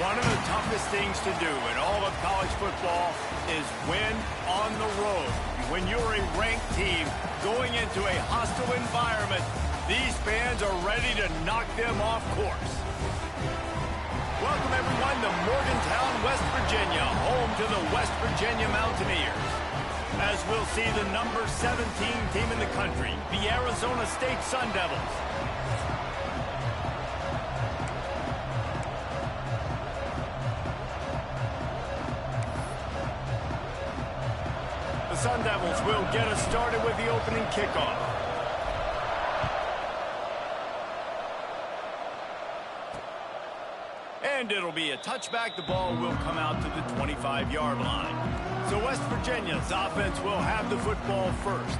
One of the toughest things to do in all of college football is win on the road. When you're a ranked team going into a hostile environment, these fans are ready to knock them off course. Welcome, everyone, to Morgantown, West Virginia, home to the West Virginia Mountaineers. As we'll see the number 17 team in the country, the Arizona State Sun Devils. The Sun Devils will get us started with the opening kickoff. And it'll be a touchback. The ball will come out to the 25-yard line. So West Virginia's offense will have the football first.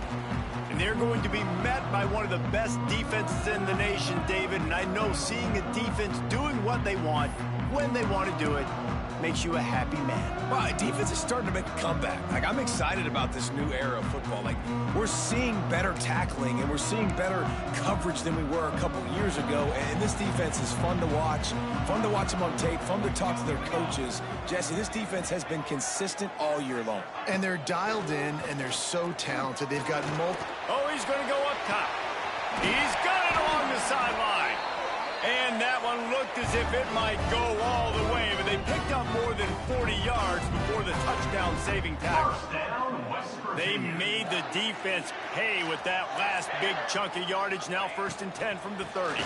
And they're going to be met by one of the best defenses in the nation, David. And I know seeing a defense doing what they want, when they want to do it, makes you a happy man. Well, defense is starting to make a comeback. Like, I'm excited about this new era of football. Like, we're seeing better tackling and we're seeing better coverage than we were a couple years ago. And this defense is fun to watch them on tape, fun to talk to their coaches. Jesse, this defense has been consistent all year long. And they're dialed in and they're so talented. They've got multiple. Oh, he's going to go up top. He's got it along the sideline. And that one looked as if it might go all the way, but they picked up more than 40 yards before the touchdown-saving tackle. They made the defense pay with that last big chunk of yardage. Now 1st and 10 from the 30.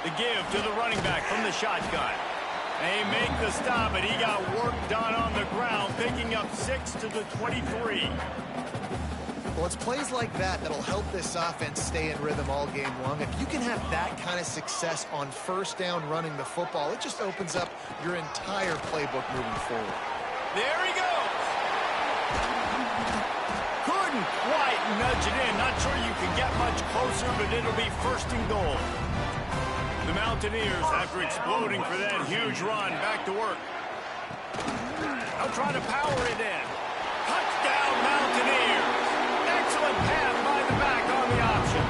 The give to the running back from the shotgun. They make the stop, and he got work done on the ground, picking up 6 to the 23. Well, it's plays like that that'll help this offense stay in rhythm all game long. If you can have that kind of success on 1st down running the football, it just opens up your entire playbook moving forward. There he goes. Couldn't quite nudge it in. Not sure you can get much closer, but it'll be 1st and goal. The Mountaineers, after exploding for that huge run, back to work. I'll try to power it in. Touchdown, Mountaineers. Excellent pass by the back on the option.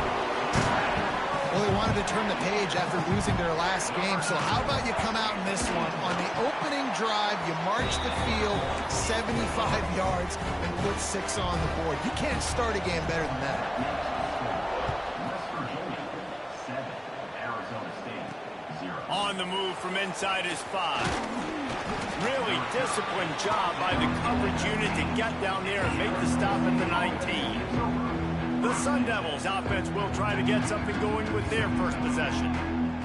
Well, they wanted to turn the page after losing their last game, so how about you come out in this one? On the opening drive, you march the field 75 yards and put 6 on the board. You can't start a game better than that. On the move from inside his 5. Really disciplined job by the coverage unit to get down there and make the stop at the 19. The Sun Devils offense will try to get something going with their first possession.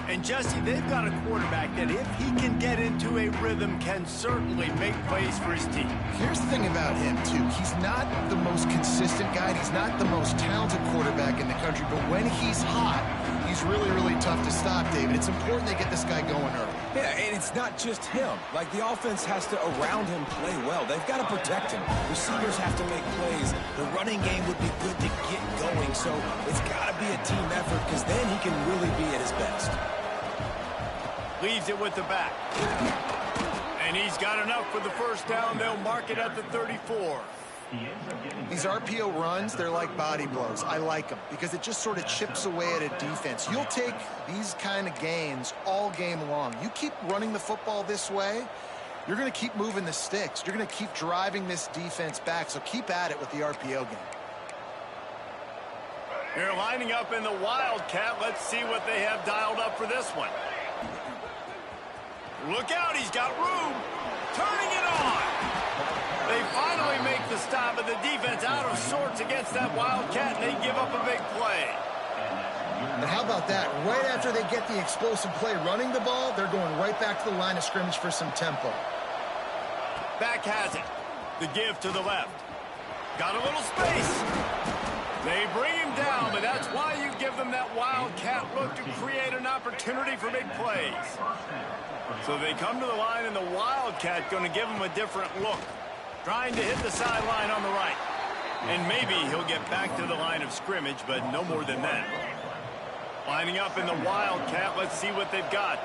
And Jesse, they've got a quarterback that if he can get into a rhythm can certainly make plays for his team. Here's the thing about him, too. He's not the most consistent guy. He's not the most talented quarterback in the country. But when he's hot, he's really, really tough to stop, David. It's important they get this guy going early. Yeah, and it's not just him. Like, the offense has to, around him, play well. They've got to protect him. Receivers have to make plays. The running game would be good to get going. So it's got to be a team effort because then he can really be at his best. Leaves it with the back. And he's got enough for the 1st down. They'll mark it at the 34. These RPO runs, they're like body blows. I like them because it just sort of chips away at a defense. You'll take these kind of gains all game long. You keep running the football this way, you're going to keep moving the sticks. You're going to keep driving this defense back, so keep at it with the RPO game. They're lining up in the Wildcat. Let's see what they have dialed up for this one. Look out, he's got room. Turning it on. They finally make the stop, and the defense out of sorts against that Wildcat, and they give up a big play. And how about that? Right after they get the explosive play running the ball, they're going right back to the line of scrimmage for some tempo. Back has it. The give to the left. Got a little space. They bring him down, but that's why you give them that Wildcat look to create an opportunity for big plays. So they come to the line, and the Wildcat going to give him a different look. Trying to hit the sideline on the right. And maybe he'll get back to the line of scrimmage, but no more than that. Lining up in the Wildcat. Let's see what they've got.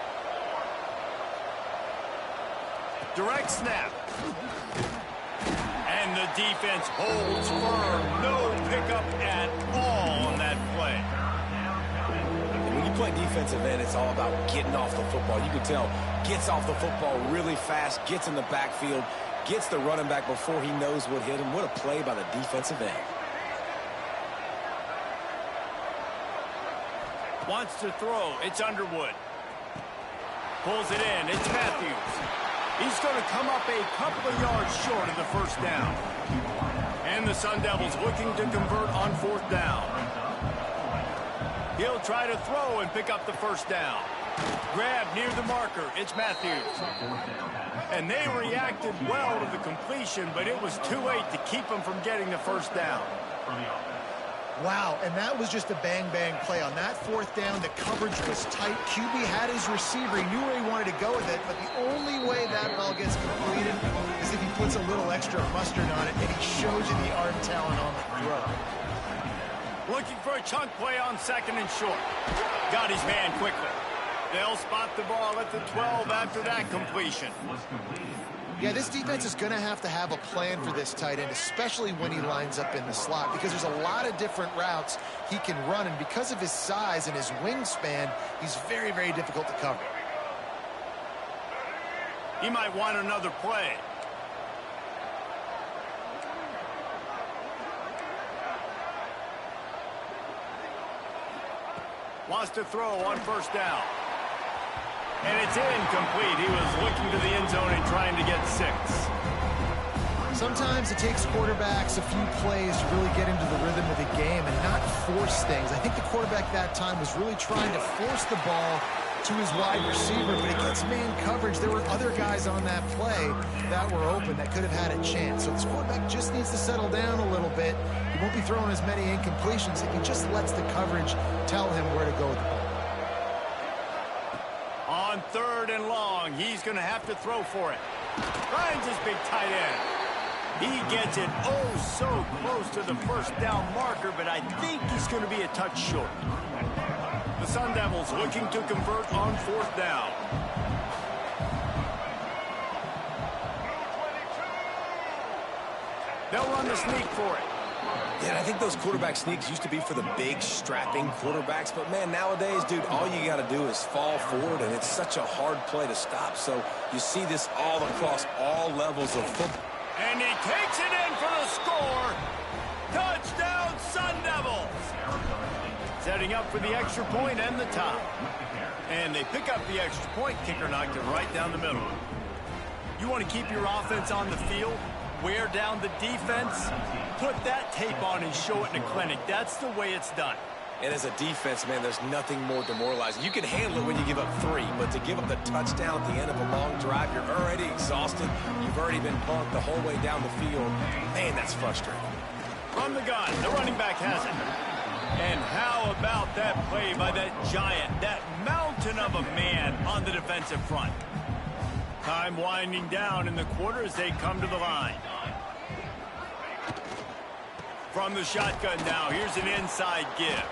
Direct snap. And the defense holds firm. No pickup at all on that play. When you play defensive end, it's all about getting off the football. You can tell, gets off the football really fast, gets in the backfield, gets the running back before he knows what hit him. What a play by the defensive end. Wants to throw. It's Underwood. Pulls it in. It's Matthews. He's going to come up a couple of yards short of the first down. And the Sun Devils looking to convert on fourth down. He'll try to throw and pick up the first down. Grab near the marker. It's Matthews. And they reacted well to the completion, but it was too late to keep them from getting the first down. Wow, and that was just a bang-bang play. On that fourth down, the coverage was tight. QB had his receiver. He knew where he wanted to go with it, but the only way that ball gets completed is if he puts a little extra mustard on it, and he shows you the arm talent on the throw. Looking for a chunk play on second and short. Got his man quickly. They'll spot the ball at the 12 after that completion. Yeah, this defense is going to have a plan for this tight end, especially when he lines up in the slot, because there's a lot of different routes he can run, and because of his size and his wingspan, he's very, very difficult to cover. He might want another play. Wants to throw on first down. And it's incomplete. He was looking to the end zone and trying to get 6. Sometimes it takes quarterbacks a few plays to really get into the rhythm of the game and not force things. I think the quarterback that time was really trying to force the ball to his wide receiver, but it gets man coverage. There were other guys on that play that were open that could have had a chance. So this quarterback just needs to settle down a little bit. He won't be throwing as many incompletions if he just lets the coverage tell him where to go with the ball. On third and long, he's going to have to throw for it. Finds his big tight end. He gets it so close to the first down marker, but I think he's going to be a touch short. The Sun Devils looking to convert on fourth down. They'll run the sneak for it. Yeah, I think those quarterback sneaks used to be for the big, strapping quarterbacks. But, man, nowadays, dude, all you got to do is fall forward, and it's such a hard play to stop. So you see this all across all levels of football. And he takes it in for the score. Touchdown, Sun Devils. Setting up for the extra point and the tie. And they pick up the extra point. Kicker knocked it right down the middle. You want to keep your offense on the field? Wear down the defense, put that tape on and show it in a clinic. That's the way it's done. And as a defense, man, there's nothing more demoralizing. You can handle it when you give up 3, but to give up the touchdown at the end of a long drive, you're already exhausted. You've already been punked the whole way down the field. Man, that's frustrating. From the gun, the running back has it. And how about that play by that giant, that mountain of a man on the defensive front? Time winding down in the quarter as they come to the line. From the shotgun now, here's an inside give.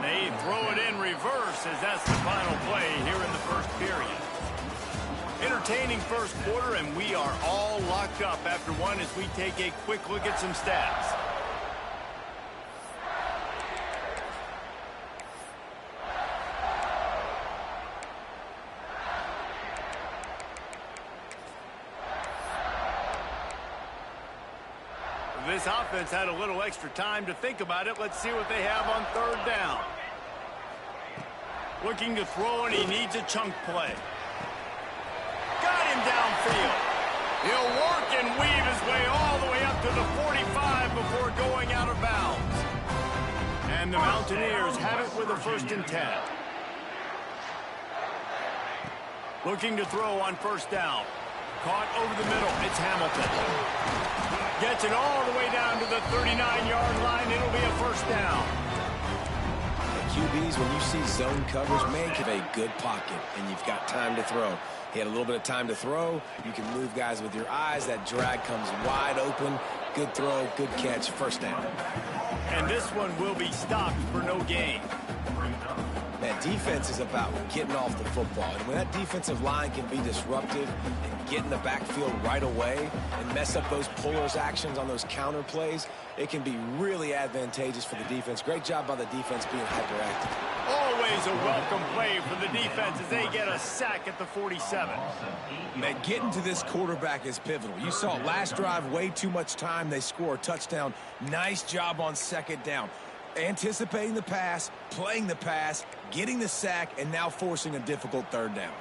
They throw it in reverse as that's the final play here in the first period. Entertaining first quarter, and we are all locked up after one as we take a quick look at some stats. This offense had a little extra time to think about it. Let's see what they have on third down. Looking to throw, and he needs a chunk play. Got him downfield. He'll work and weave his way all the way up to the 45 before going out of bounds. And the Mountaineers have it with a 1st and 10. Looking to throw on first down. Caught over the middle. It's Hamilton. Gets it all the way down to the 39-yard line. It'll be a first down. QBs, when you see zone coverage, man, give a good pocket, and you've got time to throw. He had a little bit of time to throw. You can move guys with your eyes. That drag comes wide open. Good throw, good catch, first down. And this one will be stopped for no gain. Man, defense is about getting off the football. And when that defensive line can be disrupted and get in the backfield right away and mess up those pullers actions on those counter plays, it can be really advantageous for the defense. Great job by the defense being hyperactive. Oh, always a welcome play for the defense as they get a sack at the 47. Man, getting to this quarterback is pivotal. You saw last drive, way too much time. They score a touchdown. Nice job on second down. Anticipating the pass, playing the pass, getting the sack, and now forcing a difficult third down.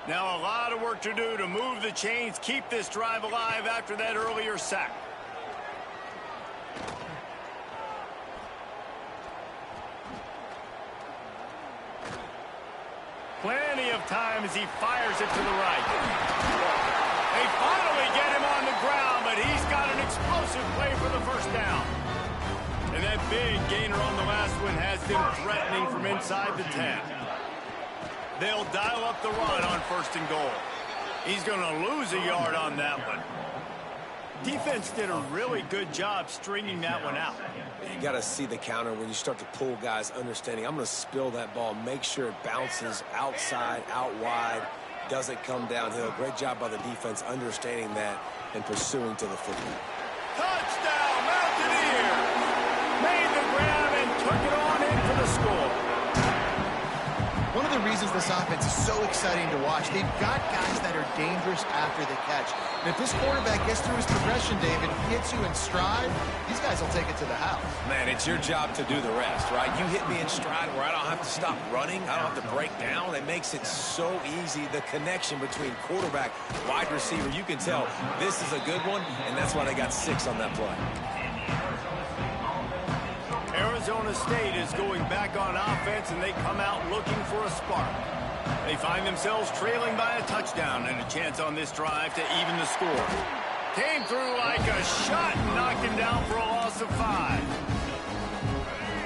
Now a lot of work to do to move the chains, keep this drive alive after that earlier sack. Plenty of time as he fires it to the right. They finally get him on the ground, but he's got an explosive play for the first down. And that big gainer on the last one has them threatening from inside the 10. They'll dial up the run on 1st and goal. He's going to lose a yard on that one. Defense did a really good job stringing that one out. You got to see the counter when you start to pull guys, understanding I'm going to spill that ball, make sure it bounces outside, out wide, doesn't come downhill. Great job by the defense understanding that and pursuing to the football. Touchdown, Mountaineers! Made the grab and took it on in for the score. One of the reasons this offense is so exciting to watch, they've got guys that are dangerous after the catch. And if this quarterback gets through his progression, David, he hits you in stride, these guys will take it to the house. Man, it's your job to do the rest, right? You hit me in stride where I don't have to stop running. I don't have to break down. It makes it so easy. The connection between quarterback, wide receiver, you can tell this is a good one, and that's why they got 6 on that play. Arizona State is going back on offense, and they come out looking for a spark. They find themselves trailing by a touchdown and a chance on this drive to even the score. Came through like a shot and knocked him down for a loss of 5.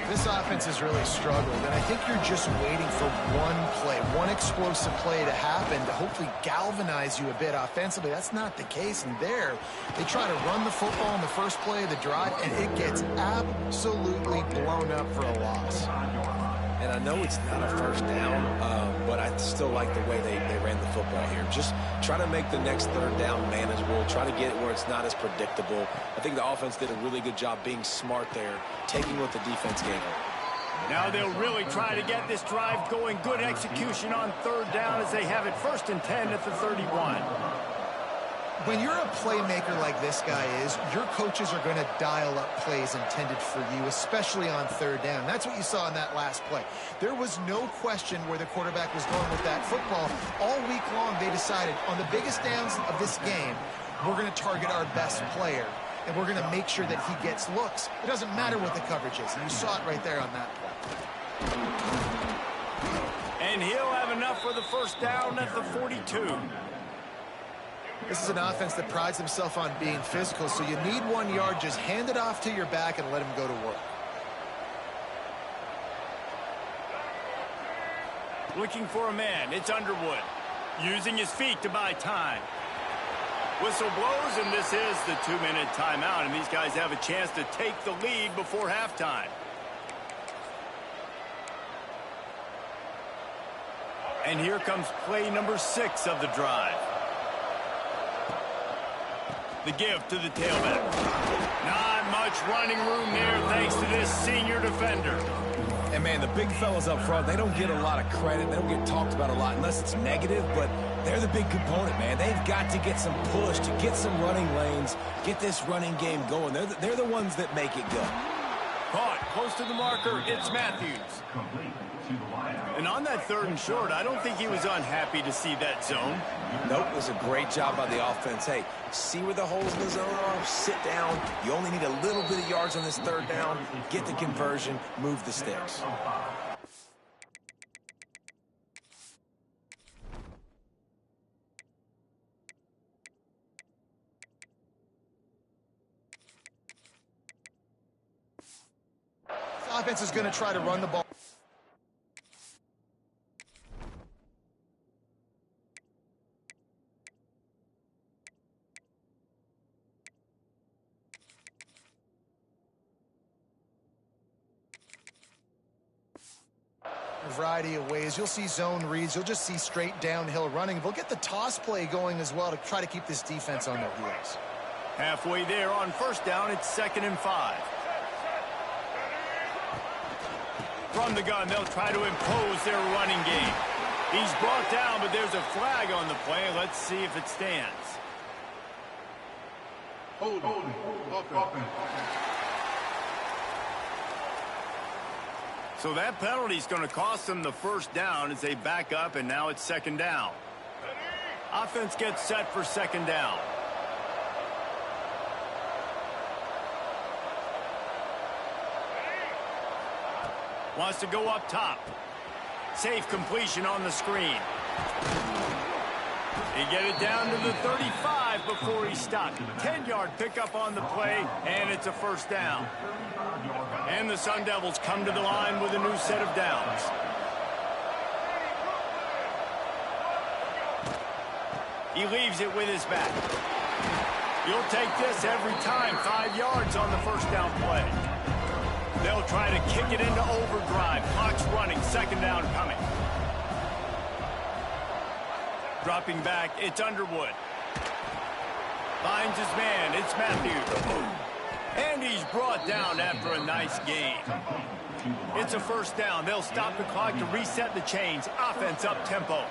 This offense has really struggled, and I think you're just waiting for one play, one explosive play to happen to hopefully galvanize you a bit offensively. That's not the case, and there they try to run the football in the first play of the drive, and it gets absolutely blown up for a loss. And I know it's not a first down, but I still like the way they ran the football here. Just try to make the next third down manageable. Try to get it where it's not as predictable. I think the offense did a really good job being smart there, taking what the defense gave them. Now they'll really try to get this drive going. Good execution on third down as they have it 1st and 10 at the 31. When you're a playmaker like this guy is, your coaches are going to dial up plays intended for you, especially on third down. That's what you saw in that last play. There was no question where the quarterback was going with that football. All week long, they decided on the biggest downs of this game, we're going to target our best player, and we're going to make sure that he gets looks. It doesn't matter what the coverage is, and you saw it right there on that play. And he'll have enough for the first down at the 42. This is an offense that prides himself on being physical, so you need 1 yard. Just hand it off to your back and let him go to work. Looking for a man. It's Underwood. Using his feet to buy time. Whistle blows, and this is the 2-minute timeout, and these guys have a chance to take the lead before halftime. And here comes play number 6 of the drive. The give to the tailback. Not much running room there thanks to this senior defender. And, man, the big fellas up front, they don't get a lot of credit. They don't get talked about a lot unless it's negative, but they're the big component, man. They've got to get some push, to get some running lanes, get this running game going. They're the ones that make it go. Caught close to the marker. It's Matthews. And on that 3rd and short, I don't think he was unhappy to see that zone. Nope, it was a great job by the offense. Hey, see where the holes in the zone are, sit down. You only need a little bit of yards on this third down. Get the conversion, move the sticks. This offense is going to try to run the ball. A variety of ways. You'll see zone reads. You'll just see straight downhill running. They'll get the toss play going as well to try to keep this defense on their heels. Halfway there on 1st down, it's 2nd and 5. From the gun, they'll try to impose their running game. He's brought down, but there's a flag on the play. Let's see if it stands. So that penalty's going to cost them the first down as they back up, and now it's second down. Offense gets set for second down. Wants to go up top. Safe completion on the screen. He get it down to the 35 before he stopped. 10-yard pickup on the play, and it's a first down. And the Sun Devils come to the line with a new set of downs. He leaves it with his back. You'll take this every time. 5 yards on the first down play. They'll try to kick it into overdrive. Clock's running. Second down coming. Dropping back, it's Underwood. Finds his man, it's Matthews. And he's brought down after a nice gain. It's a first down. They'll stop the clock to reset the chains. Offense up tempo.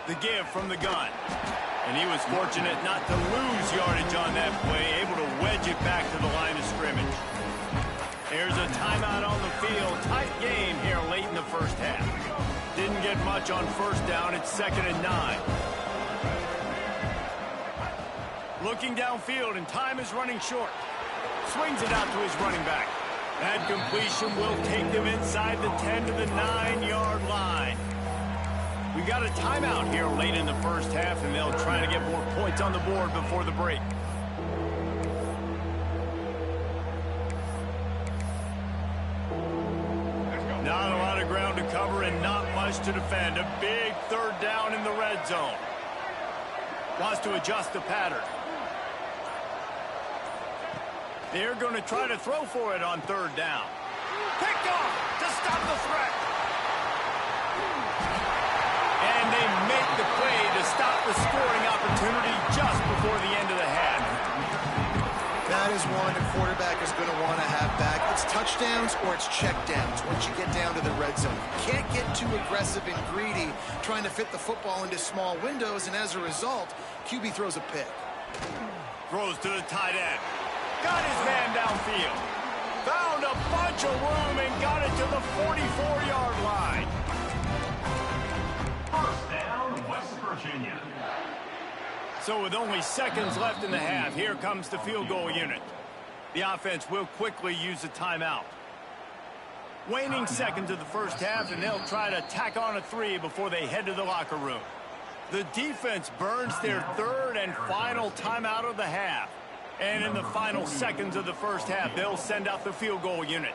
The give from the gun. And he was fortunate not to lose yardage on that play, able to wedge it back to the line of scrimmage. Here's a timeout on the field. Tight game here late in the first half. Didn't get much on first down. It's 2nd and 9. Looking downfield, and time is running short. Swings it out to his running back. That completion will take them inside the 10 to the 9-yard line. We got a timeout here late in the first half, and they'll try to get more points on the board before the break. Not a lot of ground to cover and not much to defend. A big third down in the red zone. Wants to adjust the pattern. They're going to try to throw for it on third down. Picked off to stop the threat. And they make the play to stop the scoring opportunity just before the end of the half. That is one a quarterback is going to want to have back. It's touchdowns or it's checkdowns once you get down to the red zone. You can't get too aggressive and greedy trying to fit the football into small windows, and as a result, QB throws a pick. Throws to the tight end. Got his man downfield. Found a bunch of room and got it to the 44-yard line. First down, West Virginia. So with only seconds left in the half, here comes the field goal unit. The offense will quickly use a timeout. Waning seconds of the first half, and they'll try to tack on a 3 before they head to the locker room. The defense burns their third and final timeout of the half. And in the final seconds of the first half, they'll send out the field goal unit.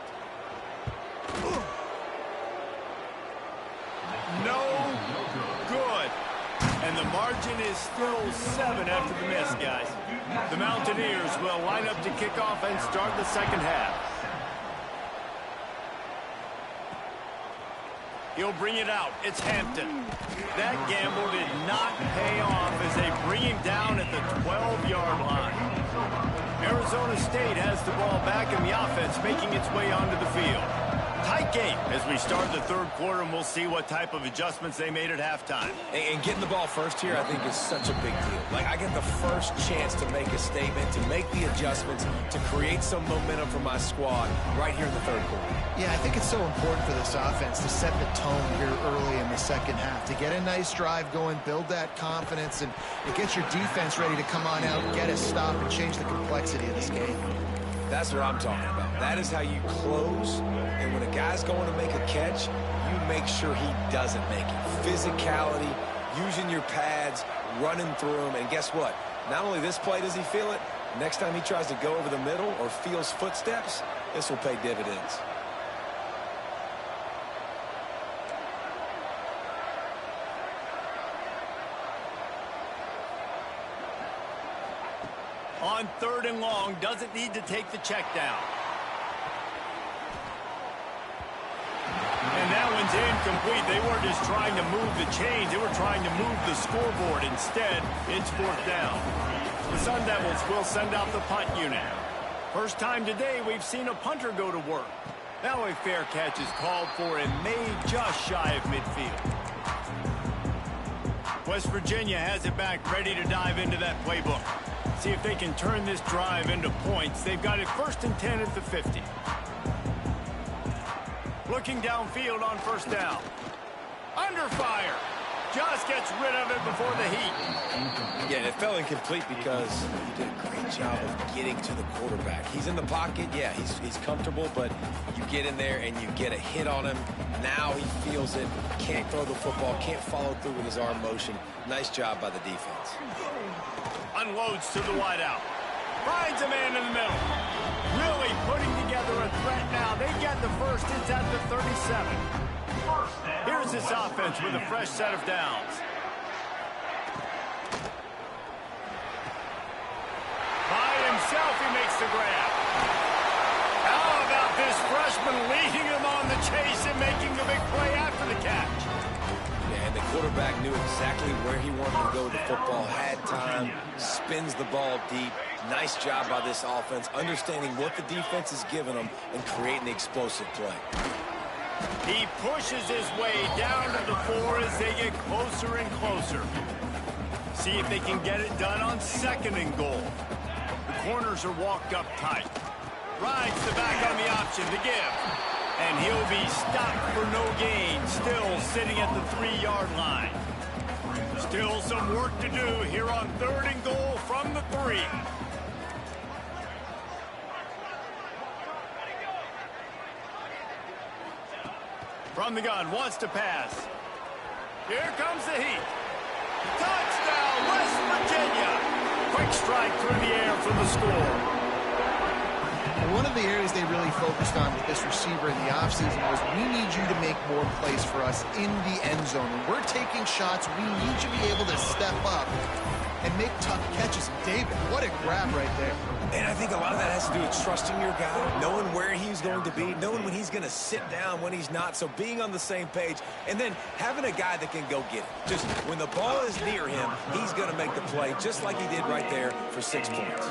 No good. And the margin is still 7 after the miss, guys. The Mountaineers will line up to kick off and start the second half. He'll bring it out. It's Hampton. That gamble did not pay off as they bring him down at the 12-yard line. Arizona State has the ball back and the offense making its way onto the field. Tight game as we start the third quarter, and we'll see what type of adjustments they made at halftime. And getting the ball first here, I think, is such a big deal. Like, I get the first chance to make a statement, to make the adjustments, to create some momentum for my squad right here in the third quarter. Yeah, I think it's so important for this offense to set the tone here early in the second half, to get a nice drive going, build that confidence, and get your defense ready to come on out, get a stop, and change the complexity of this game. That's what I'm talking about. That is how you close, and when a guy's going to make a catch, you make sure he doesn't make it. Physicality, using your pads, running through him, and guess what? Not only this play does he feel it, next time he tries to go over the middle or feels footsteps, this will pay dividends. On third and long, doesn't need to take the check down. And that one's incomplete. They weren't just trying to move the chains. They were trying to move the scoreboard. Instead, it's fourth down. The Sun Devils will send out the punt unit. First time today we've seen a punter go to work. Now a fair catch is called for and made just shy of midfield. West Virginia has it back, ready to dive into that playbook. See if they can turn this drive into points. They've got it 1st and 10 at the 50. Looking downfield on first down. Under fire. Just gets rid of it before the heat. Yeah, it fell incomplete because he did a great job of getting to the quarterback. He's in the pocket. Yeah, he's comfortable, but you get in there and you get a hit on him. Now he feels it. Can't throw the football. Can't follow through with his arm motion. Nice job by the defense. Unloads to the wideout. Finds a man in the middle. Really putting together a threat now. They get the first. It's at the 37. Here's this offense with a fresh set of downs. By himself, he makes the grab. How about this freshman leading him on the chase and making the big play after the catch? Yeah, and the quarterback knew exactly where he wanted to go with the football, had time, spins the ball deep. Nice job by this offense, understanding what the defense is giving them and creating the explosive play. He pushes his way down to the 4 as they get closer and closer. See if they can get it done on 2nd and goal. The corners are walked up tight. Rides the back on the option to give. And he'll be stopped for no gain, still sitting at the 3-yard line. Still some work to do here on 3rd and goal from the 3. From the gun, wants to pass. Here comes the heat. Touchdown, West Virginia. Quick strike through the air for the score. One of the areas they really focused on with this receiver in the offseason was, we need you to make more plays for us in the end zone. When we're taking shots, we need you to be able to step up and make tough catches. David, what a grab right there. And I think a lot of that has to do with trusting your guy, knowing where he's going to be, knowing when he's going to sit down, when he's not, so being on the same page, and then having a guy that can go get it. Just when the ball is near him, he's going to make the play, just like he did right there for 6 points.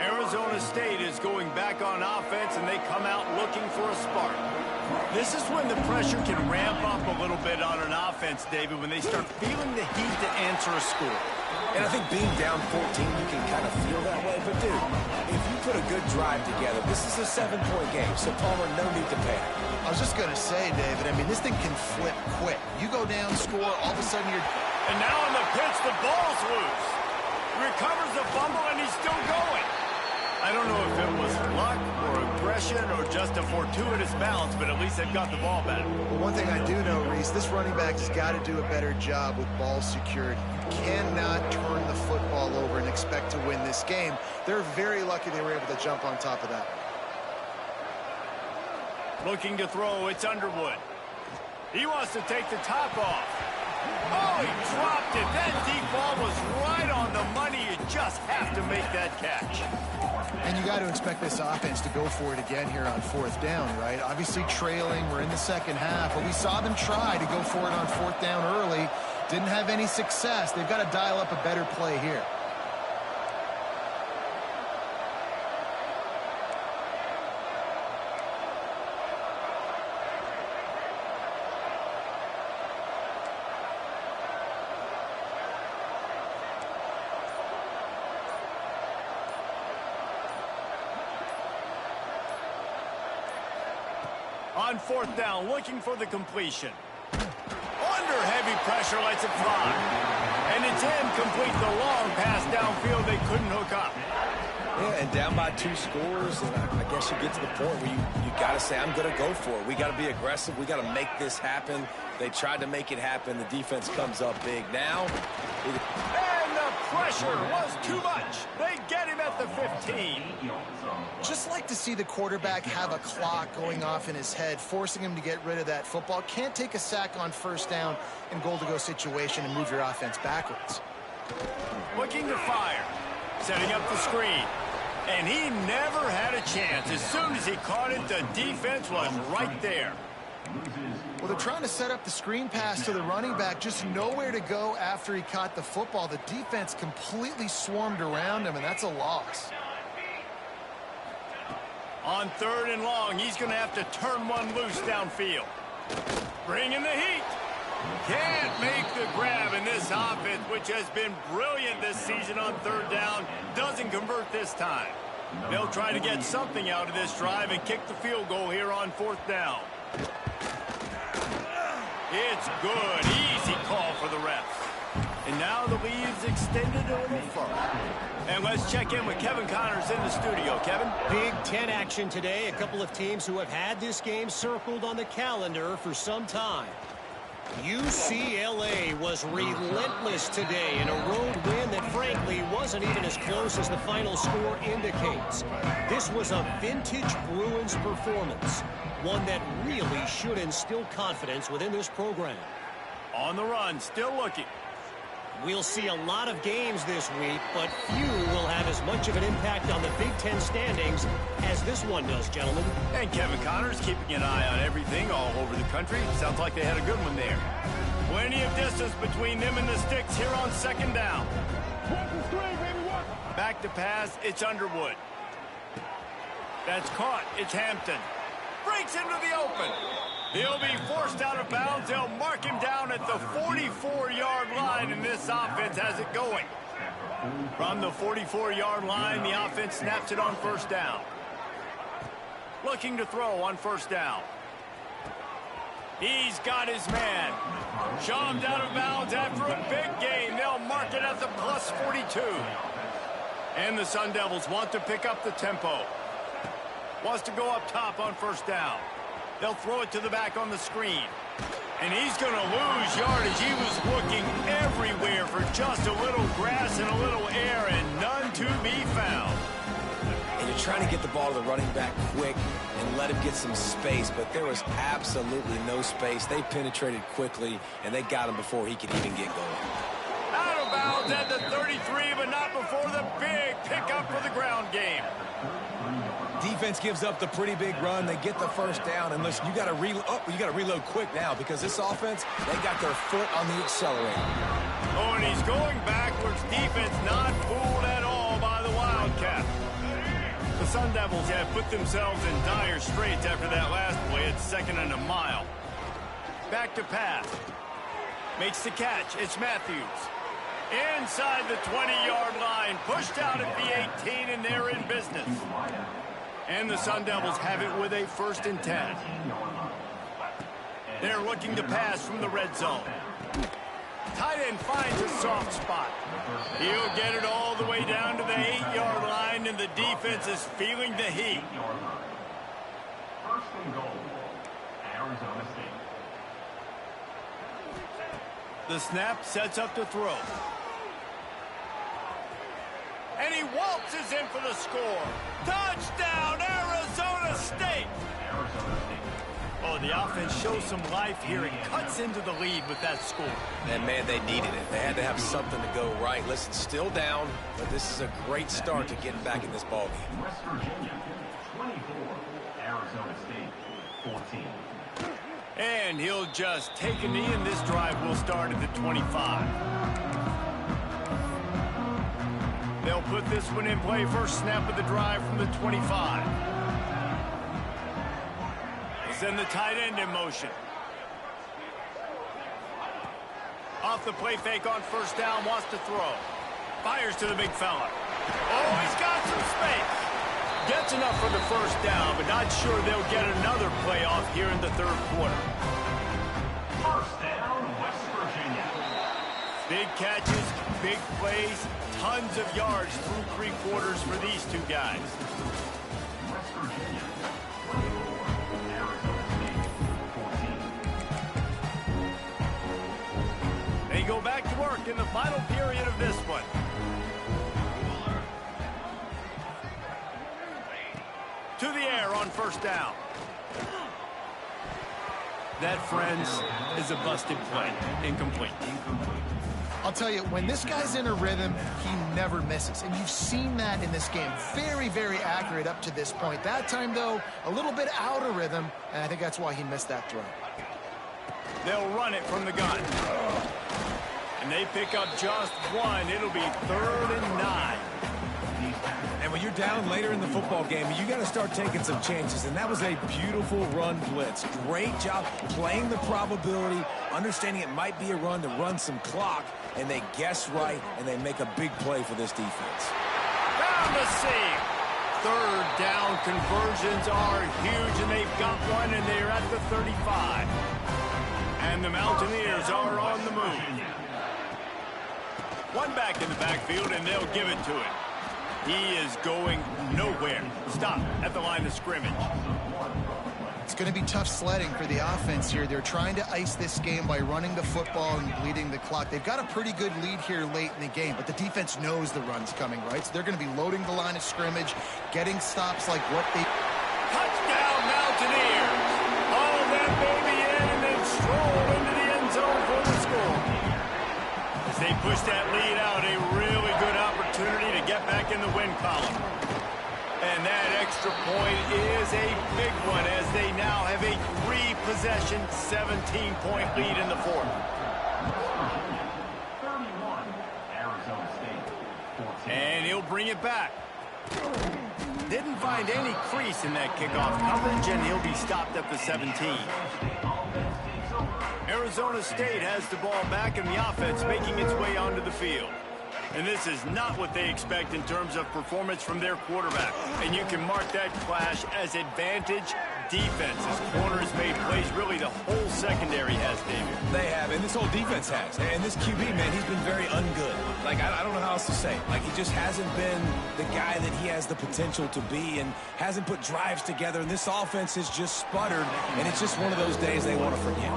Arizona State is going back on offense, and they come out looking for a spark. This is when the pressure can ramp up a little bit on an offense, David, when they start feeling the heat to answer a score. And I think being down 14, you can kind of feel that way. But, dude, if you put a good drive together, this is a 7-point game, so Palmer, no need to panic. I was just going to say, David, I mean, this thing can flip quick. You go down, score, all of a sudden you're... And now on the pitch, the ball's loose. Recovers the fumble, and he's still going. I don't know if it was luck or aggression or just a fortuitous bounce, but at least they've got the ball back. Well, one thing I do know, Reese, this running back has got to do a better job with ball security. You cannot turn the football over and expect to win this game. They're very lucky they were able to jump on top of that. Looking to throw, it's Underwood. He wants to take the top off. Oh, he dropped it. That deep ball was right on the money. You just have to make that catch. And you got to expect this offense to go for it again here on 4th down, right? Obviously trailing, we're in the 2nd half, but we saw them try to go for it on 4th down early. Didn't have any success. They've got to dial up a better play here. On 4th down, looking for the completion. Under heavy pressure, lets it fly. And it's incomplete. The long pass downfield they couldn't hook up. Yeah, and down by 2 scores, and I guess you get to the point where you got to say, I'm going to go for it. We got to be aggressive. We got to make this happen. They tried to make it happen. The defense comes up big. Now, and the pressure was too much. They get him at the 15. Just like to see the quarterback have a clock going off in his head, forcing him to get rid of that football. Can't take a sack on 1st down in goal-to-go situation and move your offense backwards. Looking to fire. Setting up the screen. And he never had a chance. As soon as he caught it, the defense was right there. Well, they're trying to set up the screen pass to the running back, just nowhere to go after he caught the football. The defense completely swarmed around him, and that's a loss. On 3rd and long, he's going to have to turn one loose downfield. Bringing the heat. Can't make the grab in this offense, which has been brilliant this season on 3rd down. Doesn't convert this time. They'll try to get something out of this drive and kick the field goal here on 4th down. It's good. Easy call for the refs. And now the lead's extended a little further. And let's check in with Kevin Connors in the studio. Kevin? Big Ten action today. A couple of teams who have had this game circled on the calendar for some time. UCLA was relentless today in a road win that frankly wasn't even as close as the final score indicates. This was a vintage Bruins performance, one that really should instill confidence within this program. On the run, still looking. We'll see a lot of games this week, but few will have as much of an impact on the Big Ten standings as this one does, gentlemen. And Kevin Connors keeping an eye on everything all over the country. Sounds like they had a good one there. Plenty of distance between them and the sticks here on 2nd down. Back to pass, it's Underwood. That's caught, it's Hampton. Breaks into the open. He'll be forced out of bounds. They'll mark him down at the 44-yard line, and this offense has it going. From the 44-yard line, the offense snaps it on 1st down. Looking to throw on 1st down. He's got his man. Shoved out of bounds after a big gain. They'll mark it at the plus 42. And the Sun Devils want to pick up the tempo. Wants to go up top on 1st down. They'll throw it to the back on the screen. And he's going to lose yardage. He was looking everywhere for just a little grass and a little air, and none to be found. And you're trying to get the ball to the running back quick and let him get some space, but there was absolutely no space. They penetrated quickly, and they got him before he could even get going. Out of bounds at the 33, but not before the big pickup for the ground game. Defense gives up the pretty big run. They get the 1st down, and listen, you got to reload quick now because this offense, they got their foot on the accelerator. Oh, and he's going backwards. Defense not fooled at all by the Wildcat. The Sun Devils have put themselves in dire straits after that last play. It's 2nd and a mile. Back to pass. Makes the catch. It's Matthews. Inside the 20-yard line. Pushed out at the 18, and they're in business. And the Sun Devils have it with a 1st and 10. They're looking to pass from the red zone. Tight end finds a soft spot. He'll get it all the way down to the 8-yard line, and the defense is feeling the heat. 1st and goal, Arizona State. The snap sets up to throw. And he waltzes in for the score. Touchdown, Arizona State! Oh, the offense shows some life here and cuts into the lead with that score. And, man, they needed it. They had to have something to go right. Listen, still down, but this is a great start to getting back in this ballgame. West Virginia, 24. Arizona State, 14. And he'll just take a knee, and this drive will start at the 25. They'll put this one in play. 1st snap of the drive from the 25. Send the tight end in motion. Off the play fake on 1st down, wants to throw. Fires to the big fella. Oh, he's got some space. Gets enough for the 1st down, but not sure they'll get another play off here in the 3rd quarter. 1st down, West Virginia. Big catches, big plays, tons of yards through 3 quarters for these two guys. West Virginia, 24. Arizona State, 14. They go back to work in the final period of this one. To the air on 1st down. That, friends, is a busted play. Incomplete. I'll tell you, when this guy's in a rhythm, he never misses. And you've seen that in this game. Very, very accurate up to this point. That time, though, a little bit out of rhythm, and I think that's why he missed that throw. They'll run it from the gun. And they pick up just one. It'll be 3rd and 9. And when you're down later in the football game, you got to start taking some chances, and that was a beautiful run blitz. Great job playing the probability, understanding it might be a run to run some clock, and they guess right, and they make a big play for this defense. Down the seam. Third down conversions are huge, and they've got one, and they're at the 35. And the Mountaineers are on the move. One back in the backfield, and they'll give it to him. He is going nowhere. Stop at the line of scrimmage. It's going to be tough sledding for the offense here. They're trying to ice this game by running the football and bleeding the clock. They've got a pretty good lead here late in the game, but the defense knows the run's coming, right? So they're going to be loading the line of scrimmage, getting stops like what they... Touchdown, Mountaineers! All that baby in and then stroll into the end zone for the score. As they push that lead out, a really good opportunity to get back in the win column. And that extra point is a big one as they now have a 3-possession, 17-point lead in the fourth. 31, Arizona State. 14. And he'll bring it back. Didn't find any crease in that kickoff coverage, and he'll be stopped at the 17. Arizona State has the ball back, and the offense making its way onto the field. And this is not what they expect in terms of performance from their quarterback. And you can mark that clash as advantage defense. As corners made plays, really the whole secondary has, David. They have, and this whole defense has. And this QB, man, he's been very ungood. Like, I don't know how else to say it. Like, he just hasn't been the guy that he has the potential to be and hasn't put drives together. And this offense has just sputtered, and it's just one of those days they want to forget.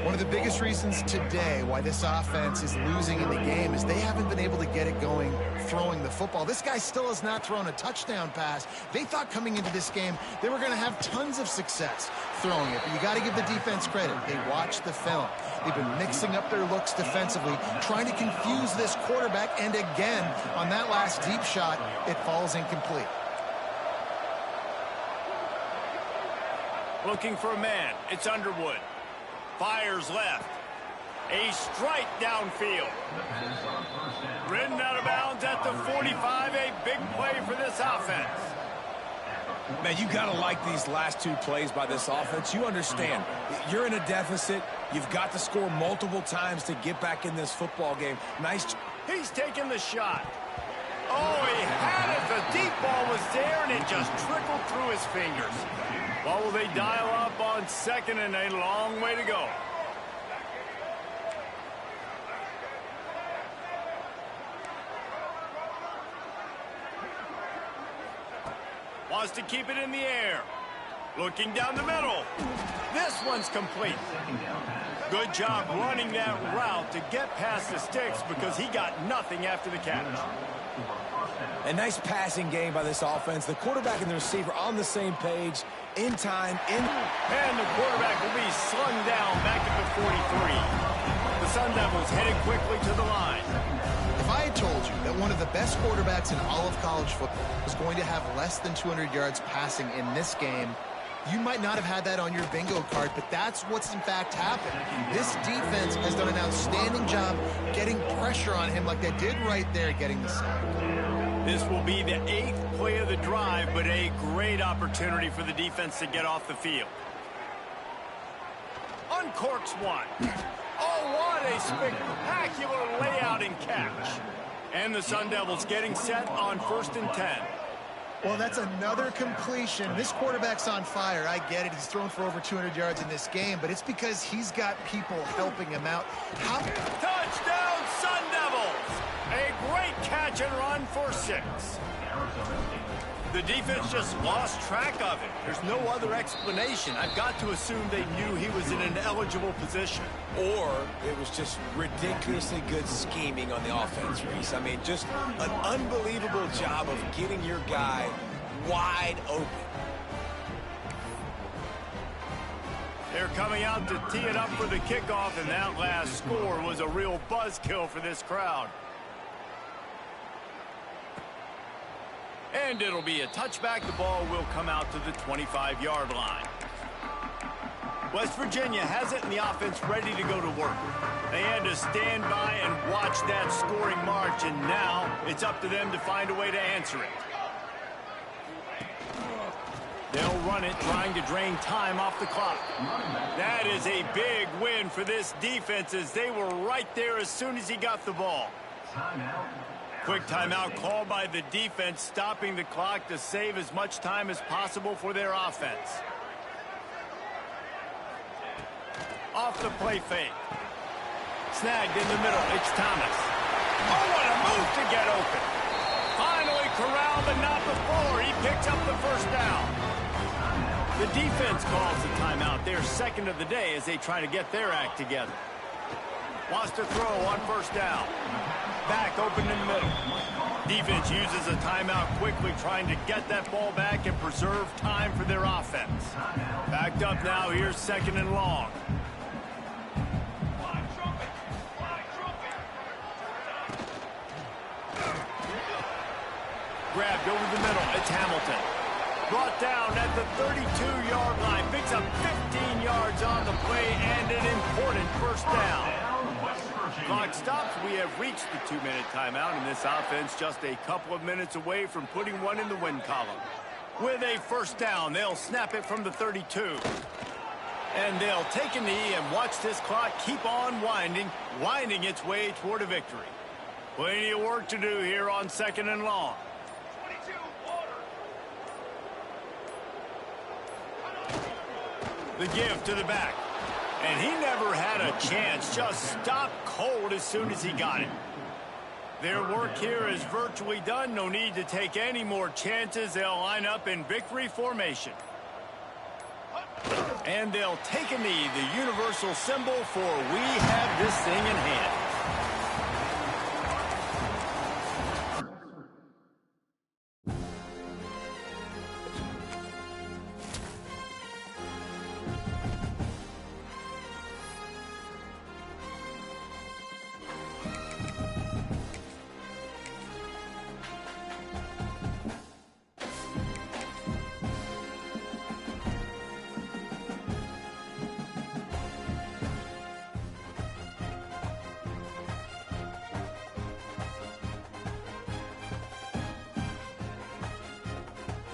One of the biggest reasons today why this offense is losing in the game is they haven't been able to get it going throwing the football. This guy still has not thrown a touchdown pass. They thought coming into this game they were going to have tons of success throwing it, but you got to give the defense credit. They watched the film. They've been mixing up their looks defensively, trying to confuse this quarterback, and again, on that last deep shot, it falls incomplete. Looking for a man. It's Underwood. Fires left. A strike downfield. Ridden out of bounds at the 45. A big play for this offense. Man, you got to like these last two plays by this offense. You understand. You're in a deficit. You've got to score multiple times to get back in this football game. Nice. He's taking the shot. Oh, he had it. The deep ball was there, and it just trickled through his fingers. Well, will they dial up on second, and a long way to go. Wants to keep it in the air. Looking down the middle. This one's complete. Good job running that route to get past the sticks because he got nothing after the catch. A nice passing game by this offense. The quarterback and the receiver on the same page, in time, in... And the quarterback will be slung down back at the 43. The Sun Devils headed quickly to the line. If I had told you that one of the best quarterbacks in all of college football was going to have less than 200 yards passing in this game, you might not have had that on your bingo card, but that's what's in fact happened. This defense has done an outstanding job getting pressure on him like they did right there, getting the sack. This will be the 8th play of the drive, but a great opportunity for the defense to get off the field. Uncorks one. Oh, what a spectacular layout and catch. And the Sun Devils getting set on 1st and 10. Well, that's another completion. This quarterback's on fire. I get it. He's thrown for over 200 yards in this game, but it's because he's got people helping him out. Touchdown, Sun Devils! A great catch and run for 6. The defense just lost track of it. There's no other explanation. I've got to assume they knew he was in an eligible position. Or it was just ridiculously good scheming on the offense, Reese. I mean, just an unbelievable job of getting your guy wide open. They're coming out to tee it up for the kickoff, and that last score was a real buzzkill for this crowd. And it'll be a touchback. The ball will come out to the 25-yard line. West Virginia has it, and the offense ready to go to work. They had to stand by and watch that scoring march, and now it's up to them to find a way to answer it. They'll run it, trying to drain time off the clock. That is a big win for this defense, as they were right there as soon as he got the ball. Quick timeout called by the defense, stopping the clock to save as much time as possible for their offense. Off the play fake. Snagged in the middle. It's Thomas. Oh, what a move to get open. Finally corralled, but not before. He picks up the first down. The defense calls the timeout. They're second of the day as they try to get their act together. Wants to throw on first down. Back open in the middle. Defense uses a timeout quickly, trying to get that ball back and preserve time for their offense. Backed up now. Here's second and long. Grabbed over the middle. It's Hamilton. Brought down at the 32-yard line. Picks up 15 yards on the play and an important first down. Clock stops. We have reached the 2-minute timeout, and this offense just a couple of minutes away from putting one in the win column. With a first down, they'll snap it from the 32. And they'll take a knee and watch this clock keep on winding its way toward a victory. Plenty of work to do here on second and long. The give to the back. And he never had a chance. Just stopped cold as soon as he got it. Their work here is virtually done. No need to take any more chances. They'll line up in victory formation. And they'll take a knee, the universal symbol for we have this thing in hand.